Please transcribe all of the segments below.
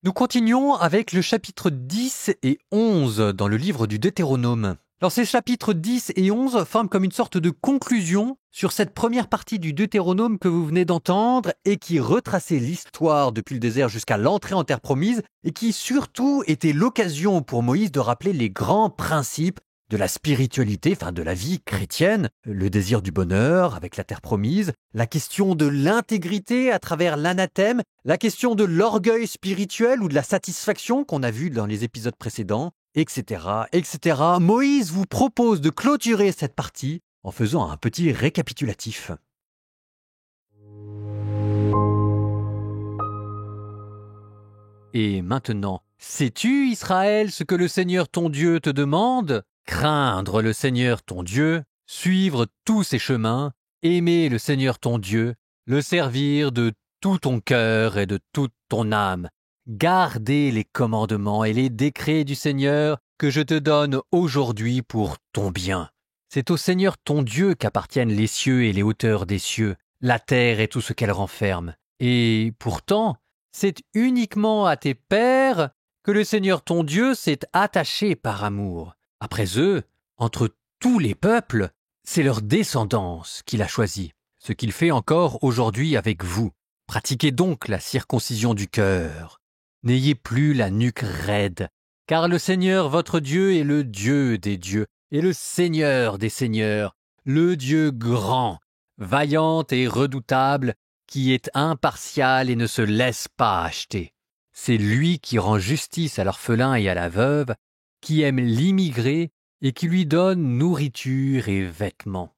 Nous continuons avec le chapitre 10 et 11 dans le livre du Deutéronome. Alors ces chapitres 10 et 11 forment comme une sorte de conclusion sur cette première partie du Deutéronome que vous venez d'entendre et qui retraçait l'histoire depuis le désert jusqu'à l'entrée en terre promise et qui surtout était l'occasion pour Moïse de rappeler les grands principes de la spiritualité, de la vie chrétienne, le désir du bonheur avec la terre promise, la question de l'intégrité à travers l'anathème, la question de l'orgueil spirituel ou de la satisfaction qu'on a vu dans les épisodes précédents, etc., etc. Moïse vous propose de clôturer cette partie en faisant un petit récapitulatif. Et maintenant, sais-tu, Israël, ce que le Seigneur ton Dieu te demande ? Craindre le Seigneur ton Dieu, suivre tous ses chemins, aimer le Seigneur ton Dieu, le servir de tout ton cœur et de toute ton âme, garder les commandements et les décrets du Seigneur que je te donne aujourd'hui pour ton bien. C'est au Seigneur ton Dieu qu'appartiennent les cieux et les hauteurs des cieux, la terre et tout ce qu'elle renferme. Et pourtant, c'est uniquement à tes pères que le Seigneur ton Dieu s'est attaché par amour. Après eux, entre tous les peuples, c'est leur descendance qu'il a choisie, ce qu'il fait encore aujourd'hui avec vous. Pratiquez donc la circoncision du cœur. N'ayez plus la nuque raide, car le Seigneur votre Dieu est le Dieu des dieux et le Seigneur des seigneurs, le Dieu grand, vaillant et redoutable, qui est impartial et ne se laisse pas acheter. C'est lui qui rend justice à l'orphelin et à la veuve, qui aime l'immigré et qui lui donne nourriture et vêtements.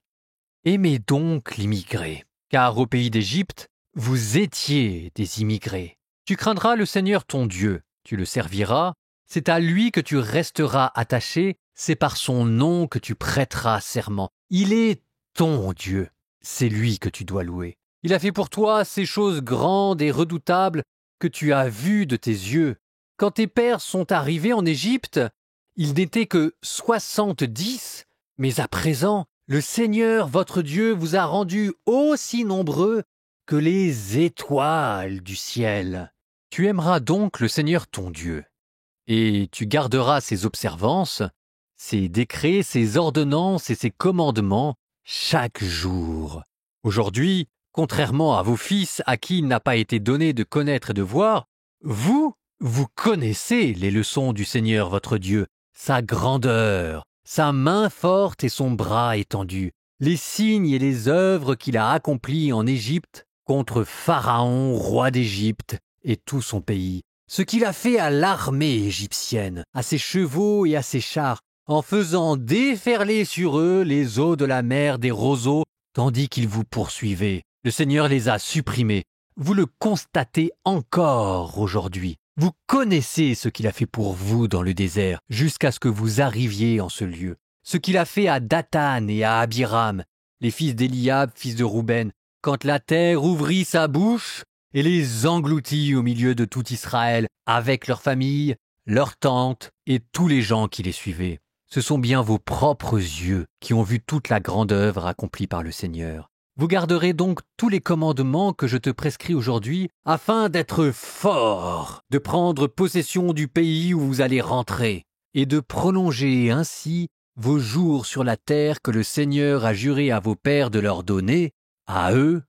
Aimez donc l'immigré, car au pays d'Égypte, vous étiez des immigrés. Tu craindras le Seigneur ton Dieu, tu le serviras, c'est à lui que tu resteras attaché, c'est par son nom que tu prêteras serment. Il est ton Dieu, c'est lui que tu dois louer. Il a fait pour toi ces choses grandes et redoutables que tu as vues de tes yeux. Quand tes pères sont arrivés en Égypte, ils n'étaient que 70, mais à présent, le Seigneur votre Dieu vous a rendus aussi nombreux que les étoiles du ciel. Tu aimeras donc le Seigneur ton Dieu, et tu garderas ses observances, ses décrets, ses ordonnances et ses commandements chaque jour. Aujourd'hui, contrairement à vos fils à qui il n'a pas été donné de connaître et de voir, vous connaissez les leçons du Seigneur votre Dieu, sa grandeur, sa main forte et son bras étendu, les signes et les œuvres qu'il a accomplies en Égypte contre Pharaon, roi d'Égypte, et tout son pays, ce qu'il a fait à l'armée égyptienne, à ses chevaux et à ses chars, en faisant déferler sur eux les eaux de la mer des roseaux, tandis qu'ils vous poursuivaient. Le Seigneur les a supprimés. Vous le constatez encore aujourd'hui. Vous connaissez ce qu'il a fait pour vous dans le désert, jusqu'à ce que vous arriviez en ce lieu. Ce qu'il a fait à Dathan et à Abiram, les fils d'Éliab, fils de Rouben, quand la terre ouvrit sa bouche et les engloutit au milieu de tout Israël, avec leurs familles, leurs tentes et tous les gens qui les suivaient. Ce sont bien vos propres yeux qui ont vu toute la grande œuvre accomplie par le Seigneur. Vous garderez donc tous les commandements que je te prescris aujourd'hui, afin d'être fort, de prendre possession du pays où vous allez rentrer, et de prolonger ainsi vos jours sur la terre que le Seigneur a juré à vos pères de leur donner, à eux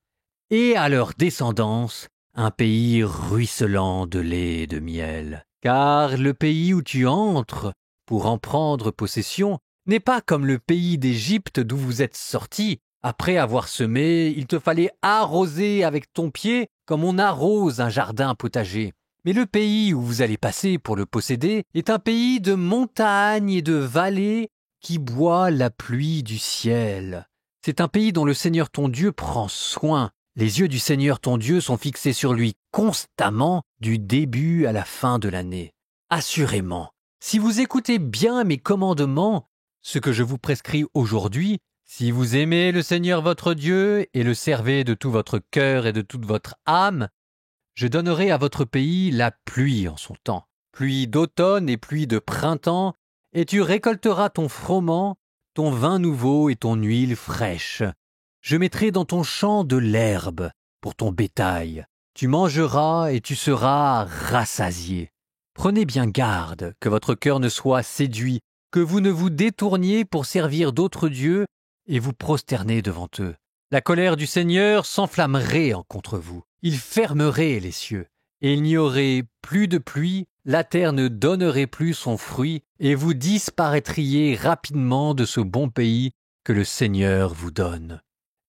et à leur descendance, un pays ruisselant de lait et de miel. Car le pays où tu entres, pour en prendre possession, n'est pas comme le pays d'Égypte d'où vous êtes sortis. Après avoir semé, il te fallait arroser avec ton pied comme on arrose un jardin potager. Mais le pays où vous allez passer pour le posséder est un pays de montagnes et de vallées qui boit la pluie du ciel. C'est un pays dont le Seigneur ton Dieu prend soin. Les yeux du Seigneur ton Dieu sont fixés sur lui constamment du début à la fin de l'année. Assurément, si vous écoutez bien mes commandements, ce que je vous prescris aujourd'hui, si vous aimez le Seigneur votre Dieu et le servez de tout votre cœur et de toute votre âme, je donnerai à votre pays la pluie en son temps, pluie d'automne et pluie de printemps, et tu récolteras ton froment, ton vin nouveau et ton huile fraîche. Je mettrai dans ton champ de l'herbe pour ton bétail. tu mangeras et tu seras rassasié. Prenez bien garde que votre cœur ne soit séduit, que vous ne vous détourniez pour servir d'autres dieux et vous prosterner devant eux. La colère du Seigneur s'enflammerait contre vous. Il fermerait les cieux, et il n'y aurait plus de pluie, la terre ne donnerait plus son fruit, et vous disparaîtriez rapidement de ce bon pays que le Seigneur vous donne.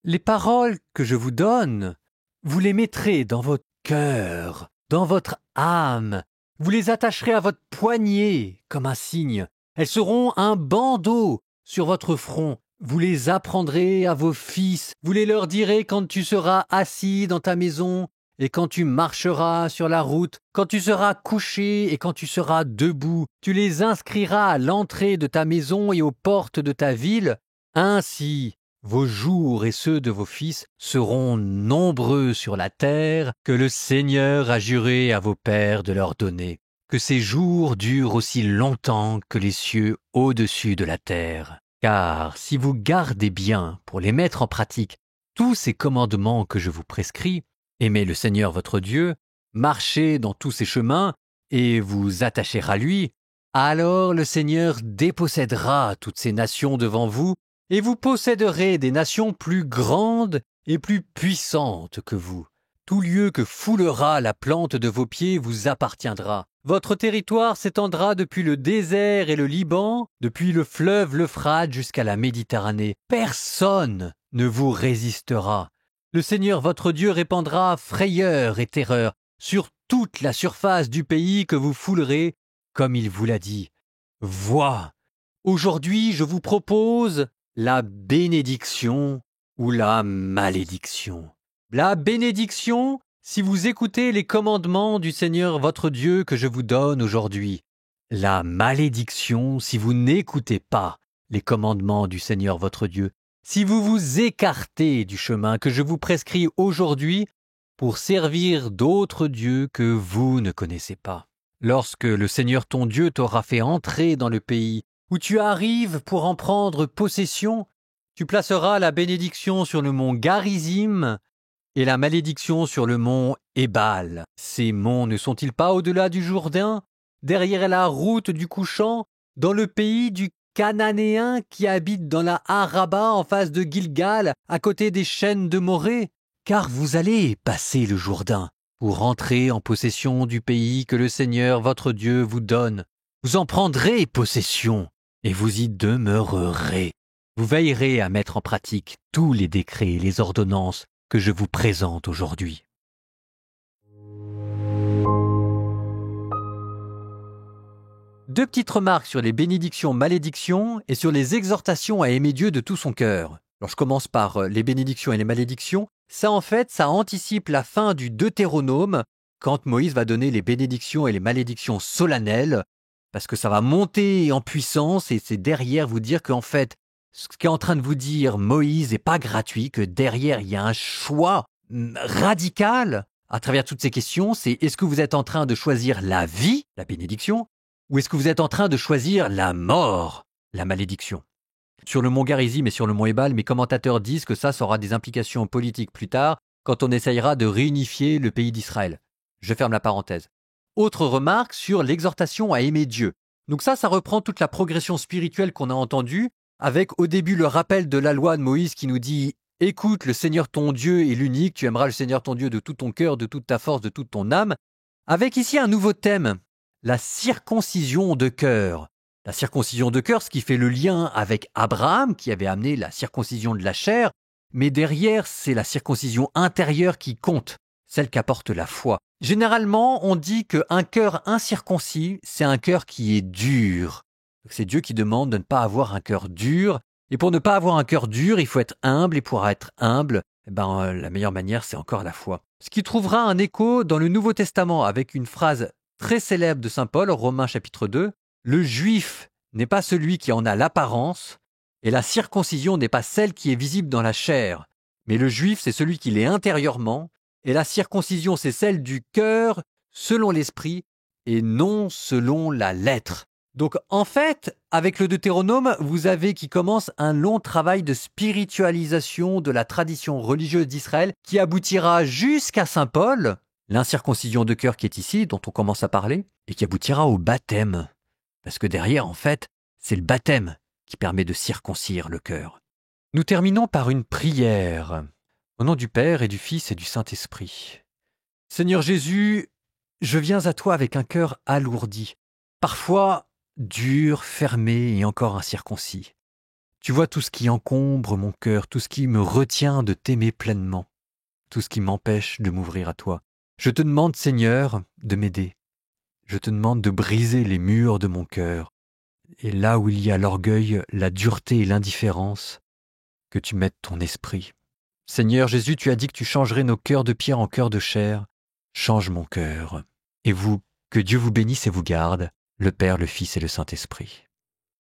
Les paroles que je vous donne, vous les mettrez dans votre cœur, dans votre âme, vous les attacherez à votre poignet comme un signe. Elles seront un bandeau sur votre front. Vous les apprendrez à vos fils, vous les leur direz quand tu seras assis dans ta maison et quand tu marcheras sur la route, quand tu seras couché et quand tu seras debout. Tu les inscriras à l'entrée de ta maison et aux portes de ta ville. Ainsi, vos jours et ceux de vos fils seront nombreux sur la terre que le Seigneur a juré à vos pères de leur donner. Que ces jours durent aussi longtemps que les cieux au-dessus de la terre. Car si vous gardez bien, pour les mettre en pratique, tous ces commandements que je vous prescris, aimez le Seigneur votre Dieu, marchez dans tous ses chemins et vous attachez à lui, alors le Seigneur dépossédera toutes ces nations devant vous et vous posséderez des nations plus grandes et plus puissantes que vous. Tout lieu que foulera la plante de vos pieds vous appartiendra. Votre territoire s'étendra depuis le désert et le Liban, depuis le fleuve l'Euphrate jusqu'à la Méditerranée. Personne ne vous résistera. Le Seigneur votre Dieu répandra frayeur et terreur sur toute la surface du pays que vous foulerez, comme il vous l'a dit. Vois, aujourd'hui je vous propose la bénédiction ou la malédiction. La bénédiction, si vous écoutez les commandements du Seigneur votre Dieu que je vous donne aujourd'hui. La malédiction, si vous n'écoutez pas les commandements du Seigneur votre Dieu. Si vous vous écartez du chemin que je vous prescris aujourd'hui pour servir d'autres dieux que vous ne connaissez pas. Lorsque le Seigneur ton Dieu t'aura fait entrer dans le pays où tu arrives pour en prendre possession, tu placeras la bénédiction sur le mont Garizim et la malédiction sur le mont Ébal. Ces monts ne sont-ils pas au-delà du Jourdain, derrière la route du couchant, dans le pays du Cananéen qui habite dans la Araba en face de Gilgal, à côté des chênes de Morée? Car vous allez passer le Jourdain pour entrer en possession du pays que le Seigneur votre Dieu vous donne. Vous en prendrez possession et vous y demeurerez. Vous veillerez à mettre en pratique tous les décrets et les ordonnances que je vous présente aujourd'hui. Deux petites remarques sur les bénédictions, malédictions et sur les exhortations à aimer Dieu de tout son cœur. Alors je commence par les bénédictions et les malédictions. Ça ça anticipe la fin du Deutéronome quand Moïse va donner les bénédictions et les malédictions solennelles parce que ça va monter en puissance et c'est derrière vous dire qu'en fait, ce qu'est en train de vous dire Moïse n'est pas gratuit, que derrière il y a un choix radical à travers toutes ces questions. C'est est-ce que vous êtes en train de choisir la vie, la bénédiction, ou est-ce que vous êtes en train de choisir la mort, la malédiction? Sur le mont Garizim et sur le mont Ébal, mes commentateurs disent que ça aura des implications politiques plus tard quand on essayera de réunifier le pays d'Israël. Je ferme la parenthèse. Autre remarque sur l'exhortation à aimer Dieu. Donc ça reprend toute la progression spirituelle qu'on a entendue, avec au début le rappel de la loi de Moïse qui nous dit « Écoute, le Seigneur ton Dieu est l'unique, tu aimeras le Seigneur ton Dieu de tout ton cœur, de toute ta force, de toute ton âme », avec ici un nouveau thème, la circoncision de cœur. La circoncision de cœur, ce qui fait le lien avec Abraham, qui avait amené la circoncision de la chair, mais derrière, c'est la circoncision intérieure qui compte, celle qu'apporte la foi. Généralement, on dit qu'un cœur incirconcis, c'est un cœur qui est dur. C'est Dieu qui demande de ne pas avoir un cœur dur. Et pour ne pas avoir un cœur dur, il faut être humble. Et pour être humble, la meilleure manière, c'est encore la foi. Ce qui trouvera un écho dans le Nouveau Testament avec une phrase très célèbre de saint Paul, Romains chapitre 2. Le juif n'est pas celui qui en a l'apparence, et la circoncision n'est pas celle qui est visible dans la chair. Mais le juif, c'est celui qui l'est intérieurement, et la circoncision, c'est celle du cœur, selon l'esprit, et non selon la lettre. Donc en fait, avec le Deutéronome, vous avez qui commence un long travail de spiritualisation de la tradition religieuse d'Israël qui aboutira jusqu'à saint Paul, l'incirconcision de cœur qui est ici, dont on commence à parler, et qui aboutira au baptême. Parce que derrière, en fait, c'est le baptême qui permet de circoncire le cœur. Nous terminons par une prière. Au nom du Père et du Fils et du Saint-Esprit. Seigneur Jésus, je viens à toi avec un cœur alourdi, parfois dur, fermé et encore incirconcis. Tu vois tout ce qui encombre mon cœur, tout ce qui me retient de t'aimer pleinement, tout ce qui m'empêche de m'ouvrir à toi. Je te demande, Seigneur, de m'aider. Je te demande de briser les murs de mon cœur. Et là où il y a l'orgueil, la dureté et l'indifférence, que tu mettes ton esprit. Seigneur Jésus, tu as dit que tu changerais nos cœurs de pierre en cœurs de chair. Change mon cœur. Et vous, que Dieu vous bénisse et vous garde, le Père, le Fils et le Saint-Esprit.